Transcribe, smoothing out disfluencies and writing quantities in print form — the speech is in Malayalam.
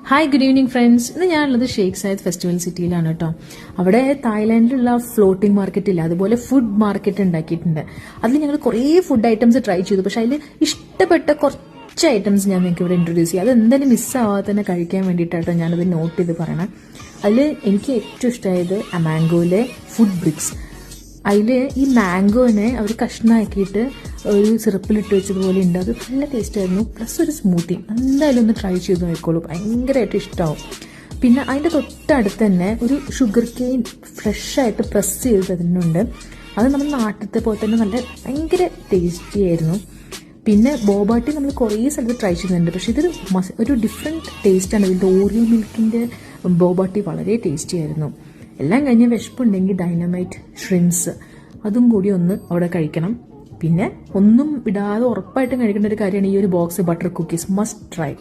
Hi good evening friends. ഇന്ന് ഞാനുള്ളത് ഷെയ്ഖ് സായദ് ഫെസ്റ്റിവൽ സിറ്റിയിലാണ് കേട്ടോ. അവിടെ തായ്ലാൻഡിലുള്ള ഫ്ലോട്ടിംഗ് മാർക്കറ്റ് ഇല്ല, അതുപോലെ ഫുഡ് മാർക്കറ്റ് ഉണ്ടാക്കിയിട്ടുണ്ട്. അതിൽ ഞങ്ങൾ കുറേ ഫുഡ് ഐറ്റംസ് ട്രൈ ചെയ്തു. പക്ഷെ അതിൽ ഇഷ്ടപ്പെട്ട കുറച്ച് ഐറ്റംസ് ഞാൻ നിങ്ങൾക്ക് ഇവിടെ ഇൻട്രൊഡ്യൂസ് ചെയ്യാം. അത് എന്തായാലും മിസ്സാവാതെ തന്നെ കഴിക്കാൻ വേണ്ടിയിട്ടാട്ടോ ഞാനത് നോട്ട് ചെയ്ത് പറയണം. അതിൽ എനിക്ക് ഏറ്റവും ഇഷ്ടമായത് മാംഗോയിലെ ഫുഡ് ബ്രിക്സ്. അതിൽ ഈ മാംഗോനെ അവർ കഷ്ണമാക്കിയിട്ട് ഒരു സിറപ്പിലിട്ട് വെച്ചതുപോലെ ഉണ്ട്. അത് നല്ല ടേസ്റ്റ് ആയിരുന്നു. പ്ലസ് ഒരു സ്മൂത്തി. എന്തായാലും ഒന്ന് ട്രൈ ചെയ്ത് നോക്കിക്കോളൂ, ഭയങ്കരമായിട്ട് ഇഷ്ടമാവും. പിന്നെ അതിൻ്റെ തൊട്ടടുത്ത് തന്നെ ഒരു ഷുഗർ കെയിൻ ഫ്രഷായിട്ട് പ്രസ് ചെയ്ത് തരുന്നുണ്ട്. അത് നമ്മുടെ നാട്ടിലത്തെ പോലെ തന്നെ നല്ല ഭയങ്കര ടേസ്റ്റി ആയിരുന്നു. പിന്നെ ബോബാട്ടി നമ്മൾ കുറേ സ്ഥലത്ത് ട്രൈ ചെയ്യുന്നുണ്ട്, പക്ഷെ ഇതൊരു ഒരു ഡിഫറെൻറ്റ് ടേസ്റ്റാണ്. ഇതിൻ്റെ ഓറിയോ മിൽക്കിൻ്റെ ബോബാട്ടി വളരെ ടേസ്റ്റി ആയിരുന്നു. എല്ലാം കഴിഞ്ഞ് വിശപ്പുണ്ടെങ്കിൽ ഡൈനമൈറ്റ് ഷ്രിംസ് അതും കൂടി ഒന്ന് അവിടെ കഴിക്കണം. പിന്നെ ഒന്നും വിടാതെ ഉറപ്പായിട്ടും കഴിക്കേണ്ട ഒരു കാര്യമാണ് ഈ ഒരു box butter cookies. Must try.